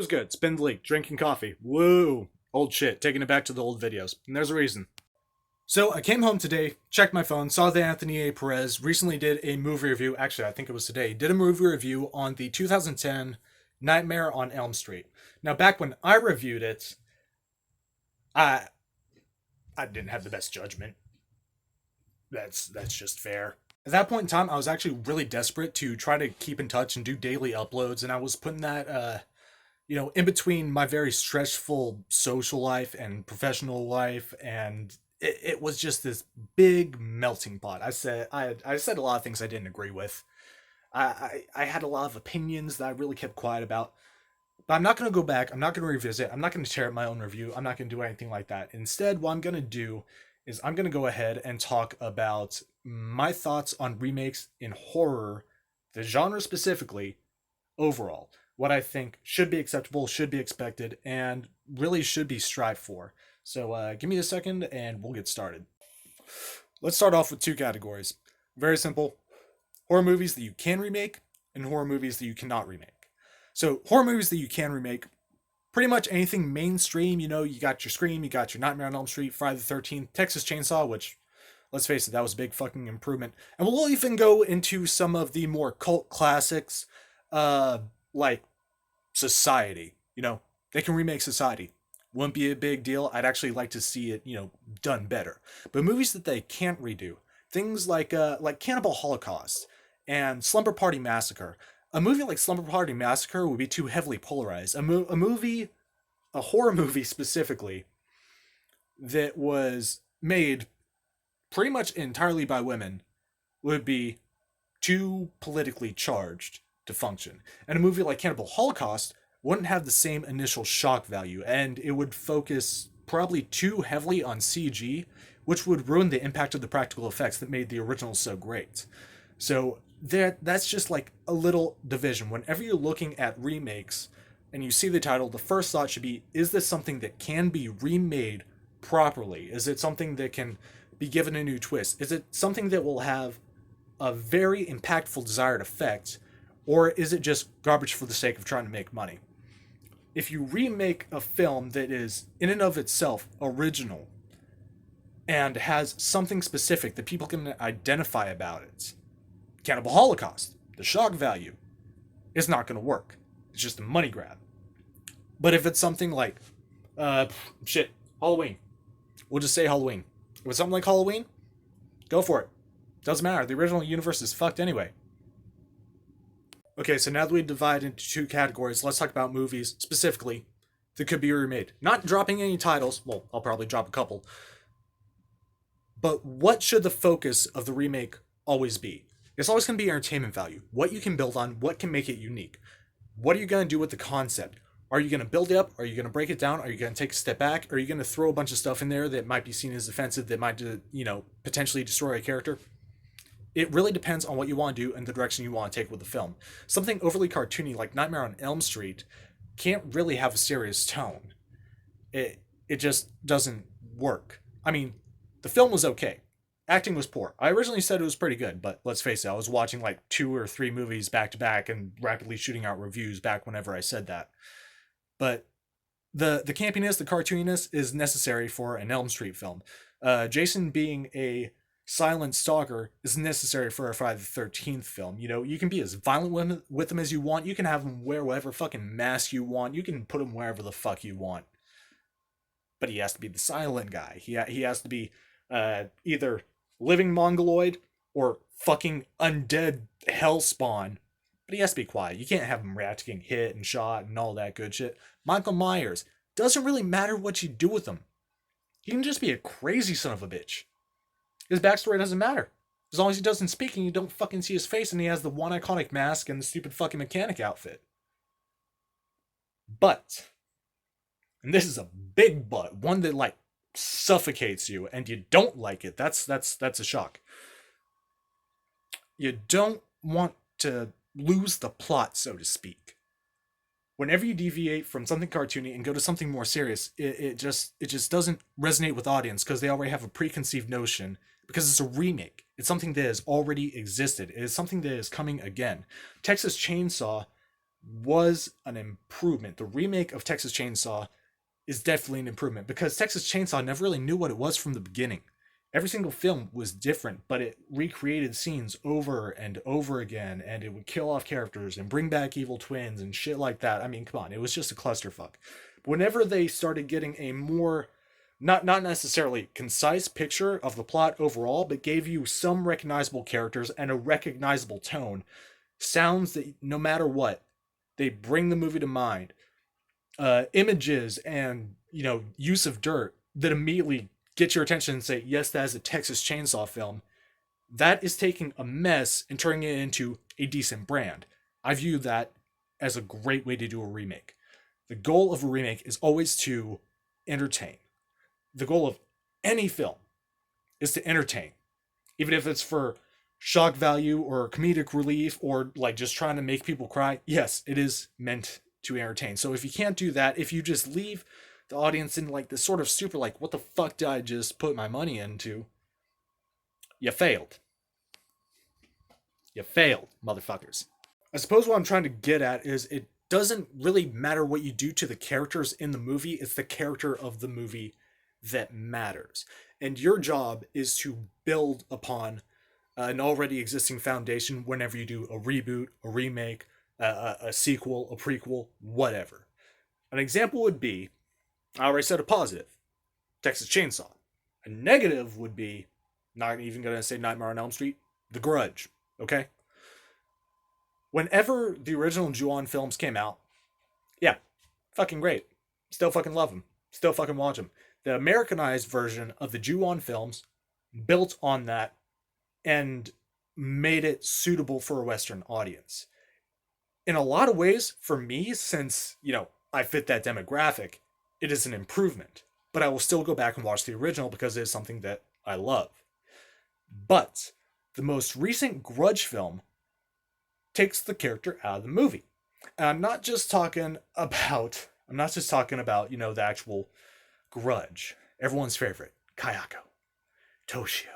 Was good. Spin the leak, drinking coffee. Woo! Old shit, taking it back to the old videos. And there's a reason. So I came home today, checked my phone, saw that Anthony A. Perez recently did a movie review. Actually, I think it was today. Did a movie review on the 2010 Nightmare on Elm Street. Now, back when I reviewed it, I I didn't have the best judgment. That's just fair. At that point in time, I was actually really desperate to try to keep in touch and do daily uploads, and I was putting that in between my very stressful social life and professional life, and it was just this big melting pot. I said a lot of things I didn't agree with. I had a lot of opinions that I really kept quiet about. But I'm not going to go back. I'm not going to revisit. I'm not going to tear up my own review. I'm not going to do anything like that. Instead, what I'm going to do is I'm going to go ahead and talk about my thoughts on remakes in horror, the genre specifically, overall. What I think should be acceptable, should be expected, and really should be strived for. So give me a second and we'll get started. Let's start off with two categories. Very simple: horror movies that you can remake and horror movies that you cannot remake. So, horror movies that you can remake, pretty much anything mainstream. You got your Scream, you got your Nightmare on Elm Street, Friday the 13th, Texas Chainsaw, which, let's face it, that was a big fucking improvement. And we'll even go into some of the more cult classics, like Society. They can remake Society. Wouldn't be a big deal. I'd actually like to see it, done better. But movies that they can't redo, things like Cannibal Holocaust and Slumber Party Massacre. A movie like Slumber Party Massacre would be too heavily polarized. A horror movie specifically, that was made pretty much entirely by women would be too politically charged to function. And a movie like Cannibal Holocaust wouldn't have the same initial shock value, and it would focus probably too heavily on CG, which would ruin the impact of the practical effects that made the original so great. So that's just like a little division. Whenever you're looking at remakes and you see the title, the first thought should be, is this something that can be remade properly? Is it something that can be given a new twist? Is it something that will have a very impactful desired effect? Or is it just garbage for the sake of trying to make money? If you remake a film that is in and of itself original and has something specific that people can identify about it, Cannibal Holocaust, the shock value, is not going to work. It's just a money grab. But if it's something like, Halloween. We'll just say Halloween. If it's something like Halloween, go for it. Doesn't matter. The original universe is fucked anyway. Okay, so now that we divide into two categories, let's talk about movies specifically that could be remade. Not dropping any titles. Well, I'll probably drop a couple. But what should the focus of the remake always be? It's always going to be entertainment value. What you can build on, what can make it unique. What are you going to do with the concept? Are you going to build it up? Are you going to break it down? Are you going to take a step back? Are you going to throw a bunch of stuff in there that might be seen as offensive, that might, potentially destroy a character? It really depends on what you want to do and the direction you want to take with the film. Something overly cartoony like Nightmare on Elm Street can't really have a serious tone. It just doesn't work. I mean, the film was okay. Acting was poor. I originally said it was pretty good, but let's face it, I was watching like 2 or 3 movies back to back and rapidly shooting out reviews back whenever I said that. But the campiness, the cartooniness is necessary for an Elm Street film. Jason being a silent stalker is necessary for a Friday the 13th film. You can be as violent with him as you want. You can have him wear whatever fucking mask you want. You can put him wherever the fuck you want. But he has to be the silent guy. He has to be either living mongoloid or fucking undead hell spawn. But he has to be quiet. You can't have him getting hit and shot and all that good shit. Michael Myers, doesn't really matter what you do with him. He can just be a crazy son of a bitch. His backstory doesn't matter. As long as he doesn't speak and you don't fucking see his face and he has the one iconic mask and the stupid fucking mechanic outfit. But, and this is a big but, one that like suffocates you and you don't like it. That's a shock. You don't want to lose the plot, so to speak. Whenever you deviate from something cartoony and go to something more serious, it just doesn't resonate with audience because they already have a preconceived notion, because it's a remake. It's something that has already existed. It is something that is coming again. Texas Chainsaw was an improvement. The remake of Texas Chainsaw is definitely an improvement because Texas Chainsaw never really knew what it was from the beginning. Every single film was different, but it recreated scenes over and over again, and it would kill off characters and bring back evil twins and shit like that. I mean, come on, it was just a clusterfuck. But whenever they started getting a more not necessarily concise picture of the plot overall, but gave you some recognizable characters and a recognizable tone, sounds that no matter what, they bring the movie to mind, images and use of dirt that immediately get your attention and say, yes, that is a Texas Chainsaw film. That is taking a mess and turning it into a decent brand. I view that as a great way to do a remake. The goal of a remake is always to entertain. The goal of any film is to entertain, even if it's for shock value or comedic relief or like just trying to make people cry. Yes, it is meant to entertain. So if you can't do that, if you just leave the audience in like this sort of super like, what the fuck did I just put my money into? You failed. You failed, motherfuckers. I suppose what I'm trying to get at is it doesn't really matter what you do to the characters in the movie. It's the character of the movie that matters. And your job is to build upon an already existing foundation whenever you do a reboot, a remake, a sequel, a prequel, whatever. An example would be, I already said a positive, Texas Chainsaw. A negative would be, not even going to say Nightmare on Elm Street, The Grudge, okay? Whenever the original Ju-On films came out, yeah, fucking great. Still fucking love them. Still fucking watch them. The Americanized version of the Ju-On films built on that and made it suitable for a Western audience. In a lot of ways, for me, since, I fit that demographic, it is an improvement. But I will still go back and watch the original because it is something that I love. But the most recent Grudge film takes the character out of the movie. And I'm not just talking about, the actual Grudge. Everyone's favorite, Kayako, Toshio.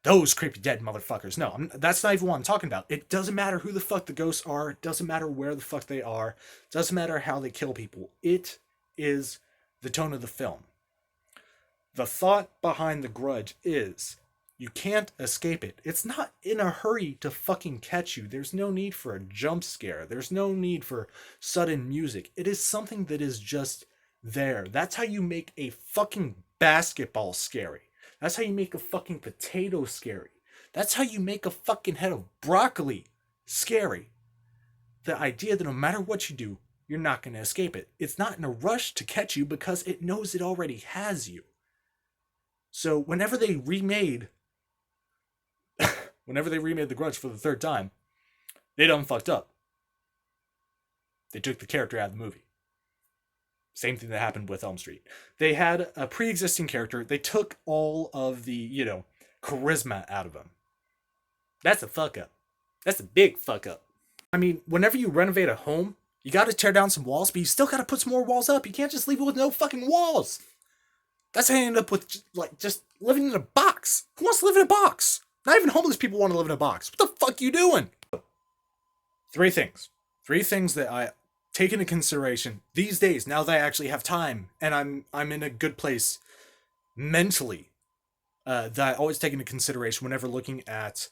Those creepy dead motherfuckers. No, that's not even what I'm talking about. It doesn't matter who the fuck the ghosts are. It doesn't matter where the fuck they are. It doesn't matter how they kill people. It is the tone of the film. The thought behind The Grudge is you can't escape it. It's not in a hurry to fucking catch you. There's no need for a jump scare. There's no need for sudden music. It is something that is just there. That's how you make a fucking basketball scary. That's how you make a fucking potato scary. That's how you make a fucking head of broccoli scary. The idea that no matter what you do, you're not going to escape it. It's not in a rush to catch you because it knows it already has you. So whenever they remade The Grudge for the third time, they done fucked up. They took the character out of the movie. Same thing that happened with Elm Street. They had a pre-existing character. They took all of the, charisma out of him. That's a fuck up. That's a big fuck up. I mean, whenever you renovate a home, you got to tear down some walls, but you still got to put some more walls up. You can't just leave it with no fucking walls. That's how you end up with, just living in a box. Who wants to live in a box? Not even homeless people want to live in a box. What the fuck are you doing? Three things that I take into consideration these days, now that I actually have time and I'm in a good place mentally, that I always take into consideration whenever looking at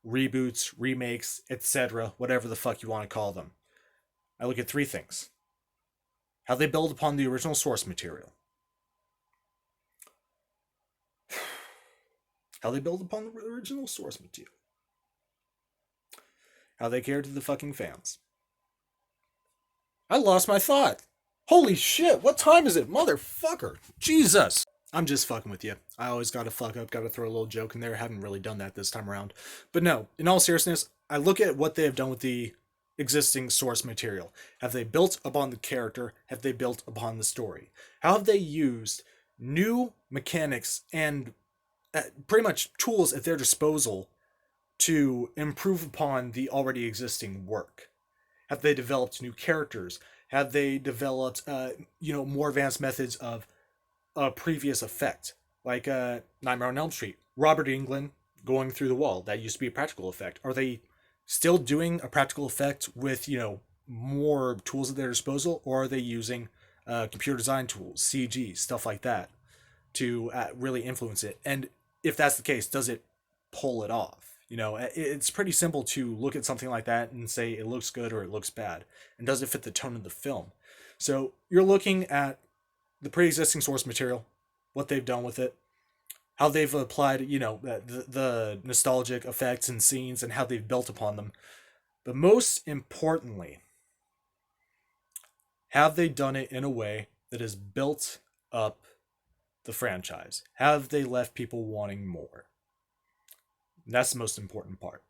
reboots, remakes, etc., whatever the fuck you want to call them. I look at three things. How they build upon the original source material. How they build upon the original source material. How they care to the fucking fans. I lost my thought. Holy shit, what time is it? Motherfucker. Jesus. I'm just fucking with you. I always gotta fuck up, gotta throw a little joke in there. I haven't really done that this time around. But no, in all seriousness, I look at what they have done with the existing source material. Have they built upon the character? Have they built upon the story? How have they used new mechanics and pretty much tools at their disposal to improve upon the already existing work? Have they developed new characters? Have they developed, more advanced methods of a previous effect? Like Nightmare on Elm Street. Robert Englund going through the wall. That used to be a practical effect. Are they still doing a practical effect with, more tools at their disposal, or are they using computer design tools, CG, stuff like that, to really influence it? And if that's the case, does it pull it off? It's pretty simple to look at something like that and say it looks good or it looks bad. And does it fit the tone of the film? So you're looking at the pre-existing source material, what they've done with it, how they've applied, the nostalgic effects and scenes and how they've built upon them. But most importantly, have they done it in a way that has built up the franchise? Have they left people wanting more? And that's the most important part.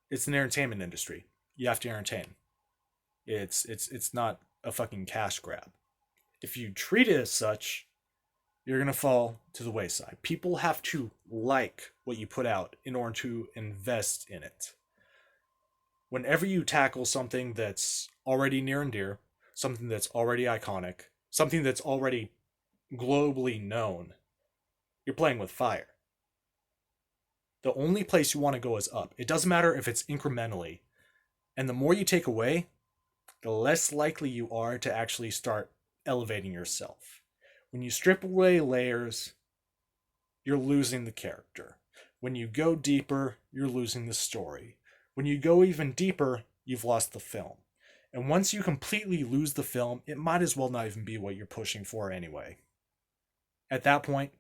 It's an entertainment industry. You have to entertain. It's not a fucking cash grab. If you treat it as such, you're going to fall to the wayside. People have to like what you put out in order to invest in it. Whenever you tackle something that's already near and dear, something that's already iconic, something that's already globally known, you're playing with fire. The only place you want to go is up. It doesn't matter if it's incrementally. And the more you take away, the less likely you are to actually start elevating yourself. When you strip away layers, you're losing the character. When you go deeper, you're losing the story. When you go even deeper, you've lost the film. And once you completely lose the film, it might as well not even be what you're pushing for anyway. At that point,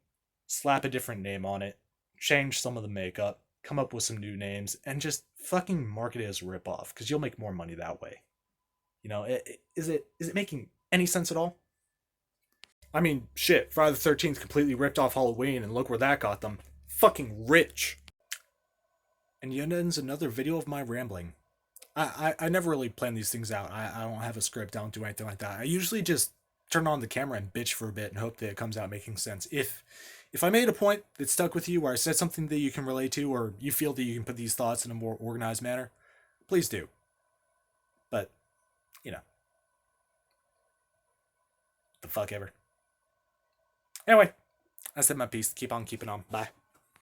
slap a different name on it, change some of the makeup, come up with some new names, and just fucking market it as a ripoff, because you'll make more money that way. Is it making any sense at all? I mean, shit, Friday the 13th completely ripped off Halloween, and look where that got them. Fucking rich. And yet ends another video of my rambling. I never really plan these things out. I don't have a script, I don't do anything like that. I usually just turn on the camera and bitch for a bit and hope that it comes out making sense. If I made a point that stuck with you, or I said something that you can relate to, or you feel that you can put these thoughts in a more organized manner, please do. But, the fuck ever. Anyway, I said my piece. Keep on keeping on. Bye.